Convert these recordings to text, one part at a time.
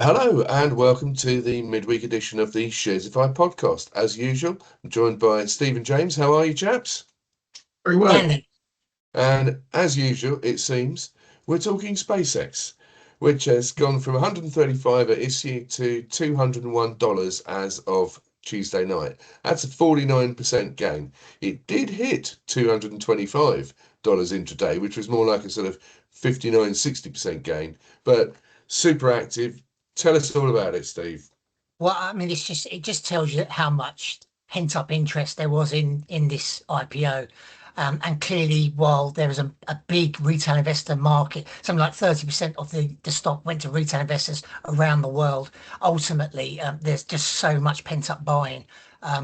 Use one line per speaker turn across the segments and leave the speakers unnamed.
Hello and welcome to the midweek edition of the Sharesify podcast. As usual, I'm joined by Steve and James. How are you, chaps?
Very well.
And as usual, it seems we're talking SpaceX, which has gone from 135 at issue to $201 as of Tuesday night. That's a 49% gain. It did hit $225 intraday, which was more like a sort of 59-60% gain, but super active. Tell us all about it, Steve.
Well, I mean, it just tells you how much pent up interest there was in this IPO. And clearly, while there is a big retail investor market, something like 30% of the stock went to retail investors around the world. Ultimately, there's just so much pent up buying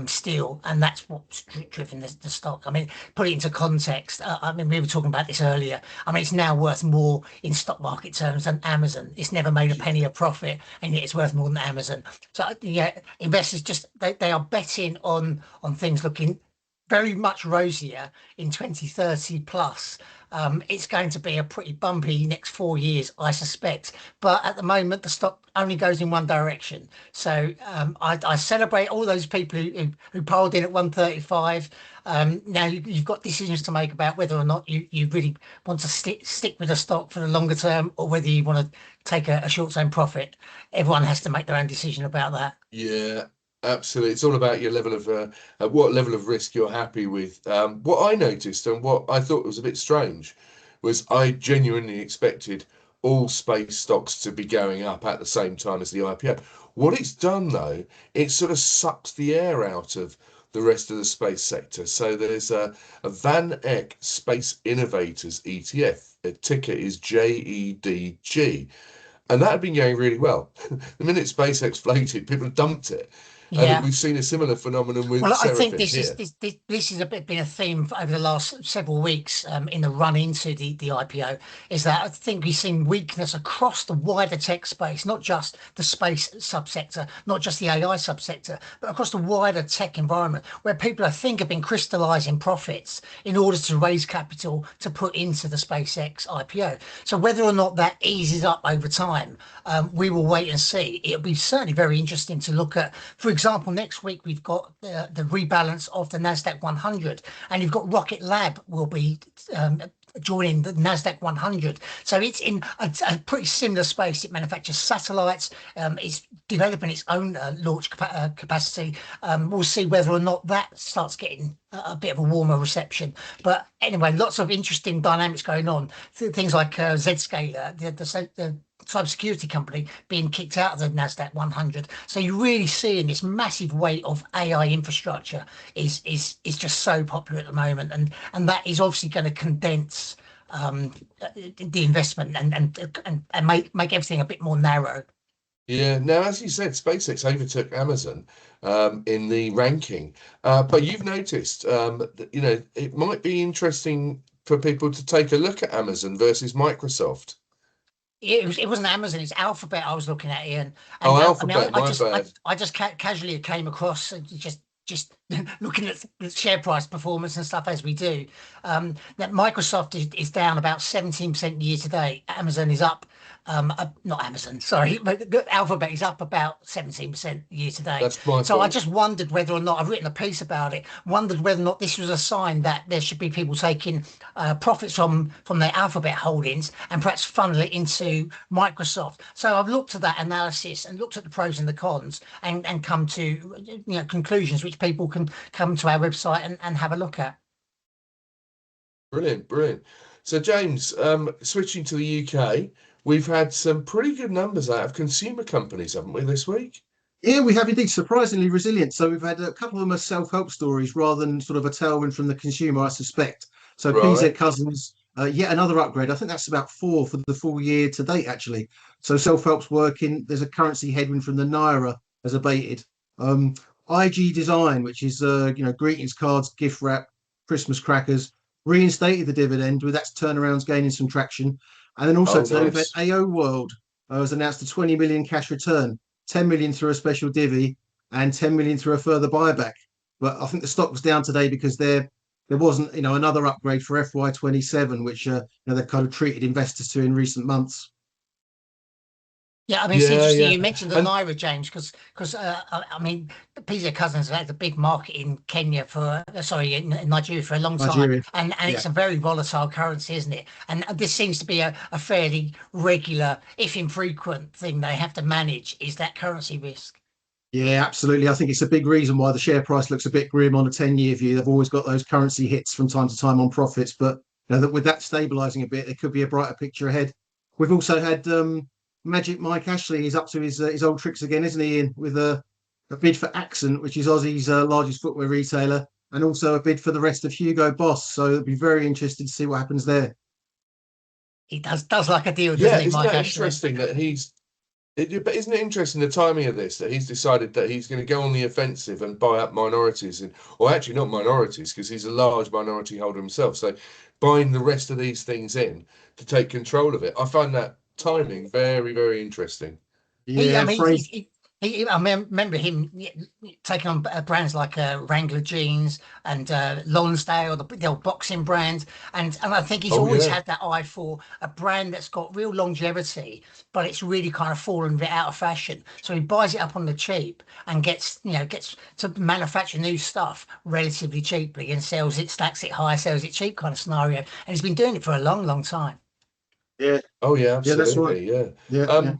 still, and that's what's driven the stock. I mean, put it into context. I mean, we were talking about this earlier. I mean, it's now worth more in stock market terms than Amazon. It's never made a penny of profit, and yet it's worth more than Amazon. So yeah, investors just they are betting on things looking very much rosier in 2030 plus. It's going to be a pretty bumpy next 4 years, I suspect. But at the moment, the stock only goes in one direction. So I celebrate all those people who piled in at 135. Now you've got decisions to make about whether or not you really want to stick with the stock for the longer term, or whether you want to take a short-term profit. Everyone has to make their own decision about that.
Yeah, absolutely. It's all about your level of at what level of risk you're happy with. What I noticed and what I thought was a bit strange was I genuinely expected all space stocks to be going up at the same time as the IPO. What it's done though, it sort of sucked the air out of the rest of the space sector. So there's a Van Eck Space Innovators ETF. The ticker is JEDG. And that had been going really well. The minute SpaceX floated, people dumped it.
Yeah.
And we've seen a similar phenomenon with
Well, I think
Sharesify
this is been a theme over the last several weeks in the run into the IPO. Is that I think we've seen weakness across the wider tech space, not just the space subsector, not just the AI subsector, but across the wider tech environment, where people I think have been crystallizing profits in order to raise capital to put into the SpaceX IPO. So whether or not that eases up over time, we will wait and see. It'll be certainly very interesting to look at. For example, next week we've got the rebalance of the Nasdaq 100, and you've got Rocket Lab will be joining the Nasdaq 100. So it's in a pretty similar space. It manufactures satellites. It's developing its own launch capacity. We'll see whether or not that starts getting a bit of a warmer reception. But anyway, lots of interesting dynamics going on. Things like Zscaler, the cybersecurity company, being kicked out of the Nasdaq 100. So you're really seeing this massive weight of AI infrastructure is just so popular at the moment, and that is obviously going to condense the investment and make everything a bit more narrow.
Yeah. Now, as you said, SpaceX overtook Amazon in the ranking, but you've noticed that, it might be interesting for people to take a look at Amazon versus Microsoft.
It wasn't Amazon, it's Alphabet I was looking at, Ian.
Oh,
And
Alphabet, my bad.
I just casually came across just looking at the share price performance and stuff as we do. That Microsoft is down about 17% year to date. Amazon is up, not Amazon, sorry, but Alphabet is up about 17% year to date.
That's my
So I
fault.
just wondered whether or not I've written a piece about it. Wondered whether or not this was a sign that there should be people taking profits from their Alphabet holdings and perhaps funnel it into Microsoft. So I've looked at that analysis and looked at the pros and the cons and come to conclusions which people can come to our website and have a look at.
Brilliant, brilliant. So, James, switching to the UK, we've had some pretty good numbers out of consumer companies, haven't we, this week?
Yeah, we have indeed surprisingly resilient. So we've had a couple of them as self-help stories rather than sort of a tailwind from the consumer, I suspect. So PZ
Right.
Cussons, yet another upgrade. I think that's about 4 for the full year to date, actually. So self-help's working. There's a currency headwind from the Naira has abated. IG Design, which is greetings cards, gift wrap, Christmas crackers, reinstated the dividend with that's turnarounds gaining some traction. And then also
Oh,
today we've had
nice.
AO World has announced a 20 million cash return, 10 million through a special divvy and 10 million through a further buyback. But I think the stock was down today because they're there wasn't, another upgrade for FY27, which they've kind of treated investors to in recent months.
Yeah, I mean, it's
Yeah,
interesting
yeah.
you mentioned the
And
Naira, James, because I mean, PZ Cussons has had a big market in Kenya for, sorry, in Nigeria for a long time,
Nigeria.
and
Yeah.
it's a very volatile currency, isn't it? And this seems to be a fairly regular, if infrequent, thing they have to manage is that currency risk.
Yeah, absolutely. I think it's a big reason why the share price looks a bit grim on a 10-year view. They've always got those currency hits from time to time on profits, but that with that stabilizing a bit, there could be a brighter picture ahead. We've also had Magic Mike Ashley. He's up to his old tricks again, isn't he? In with a bid for Accent, which is Aussie's largest footwear retailer, and also a bid for the rest of Hugo Boss. So it'll be very interesting to see what happens there.
He does like a deal, doesn't
yeah,
he,
isn't
Mike
that
Ashley?
interesting that but isn't it interesting the timing of this, that he's decided that he's going to go on the offensive and buy up minorities, or actually not minorities, because he's a large minority holder himself. So buying the rest of these things in to take control of it. I find that timing very, very interesting.
I
Yeah,
mean,
phrase.
remember him taking on brands like Wrangler jeans and Lonsdale, the old boxing brand, and I think he's
Oh
always
yeah,
had that eye for a brand that's got real longevity, but it's really kind of fallen a bit out of fashion. So he buys it up on the cheap and gets to manufacture new stuff relatively cheaply and sells it, stacks it high, sells it cheap kind of scenario. And he's been doing it for a long, long time.
Yeah,
oh yeah,
yeah, that's right.
absolutely, yeah.
Yeah, yeah.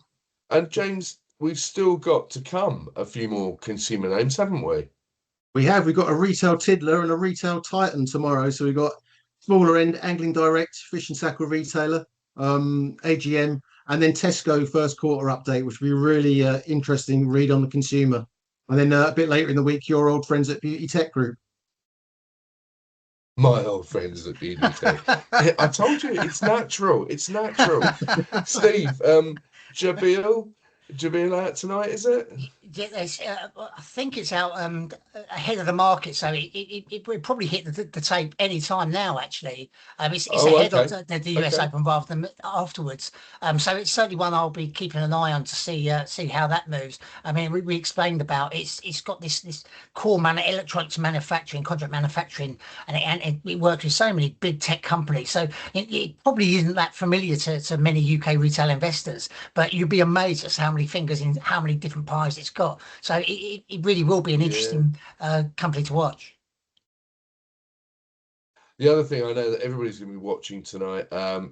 And James, we've still got to come a few more consumer names, haven't we?
We've got a retail Tiddler and a retail Titan tomorrow. So we've got smaller end Angling Direct, fish and tackle retailer, AGM, and then Tesco first quarter update, which will be really interesting read on the consumer. And then a bit later in the week, your old friends at Beauty Tech Group.
My old friends at Beauty Tech. I told you it's natural. It's natural. Steve, Jabil out tonight, is it?
Yeah, I think it's out ahead of the market, so it will probably hit the tape any time now. Actually, it's
Oh,
ahead of
okay.
the US
Okay.
Open rather than afterwards. So it's certainly one I'll be keeping an eye on to see how that moves. I mean, we explained about it's got this core electronics manufacturing, contract manufacturing, and it works with so many big tech companies. So it probably isn't that familiar to many UK retail investors, but you'd be amazed at how many fingers in how many different pies it's got. So it really will be an
Yeah.
interesting company to watch.
The other thing I know that everybody's going to be watching tonight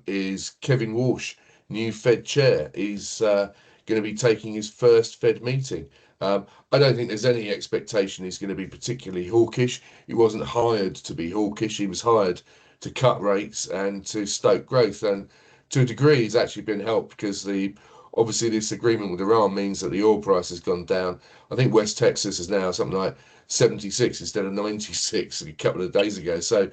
is Kevin Walsh, new Fed chair. He's going to be taking his first Fed meeting. I don't think there's any expectation he's going to be particularly hawkish. He wasn't hired to be hawkish. He was hired to cut rates and to stoke growth. And to a degree, he's actually been helped because obviously this agreement with Iran means that the oil price has gone down. I think West Texas is now something like 76 instead of 96 a couple of days ago. So,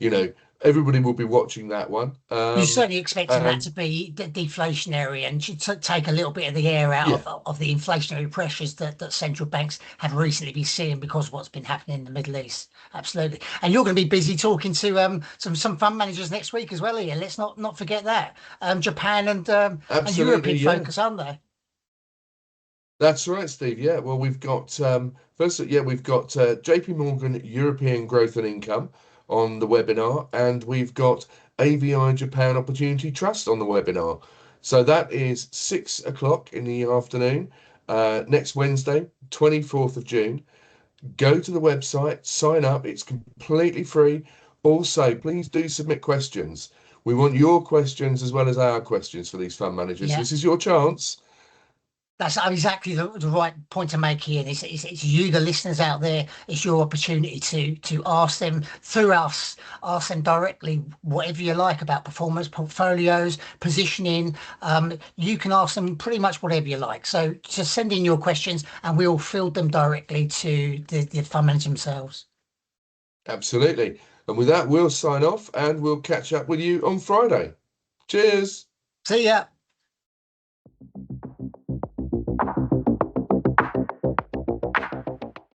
you know, everybody will be watching that one.
You're certainly expecting that
And
to be deflationary and should take a little bit of the air out
yeah,
of the inflationary pressures that central banks have recently been seeing because of what's been happening in the Middle East. Absolutely. And you're going to be busy talking to some fund managers next week as well, here. Let's not forget that. Japan and
absolutely,
European
yeah.
focus, aren't they?
That's right, Steve. Yeah, well, we've got first, yeah, we've got JP Morgan European Growth and Income on the webinar, and we've got AVI Japan Opportunity Trust on the webinar. So that is 6 o'clock in the afternoon, next Wednesday, 24th of June. Go to the website, sign up. It's completely free. Also, please do submit questions. We want your questions as well as our questions for these fund managers.
Yeah.
This is your chance.
That's exactly the right point to make here. And it's you, the listeners out there. It's your opportunity to ask them through us, ask them directly whatever you like about performance, portfolios, positioning. You can ask them pretty much whatever you like. So just send in your questions, and we'll field them directly to the fund managers themselves.
Absolutely. And with that, we'll sign off and we'll catch up with you on Friday. Cheers.
See ya.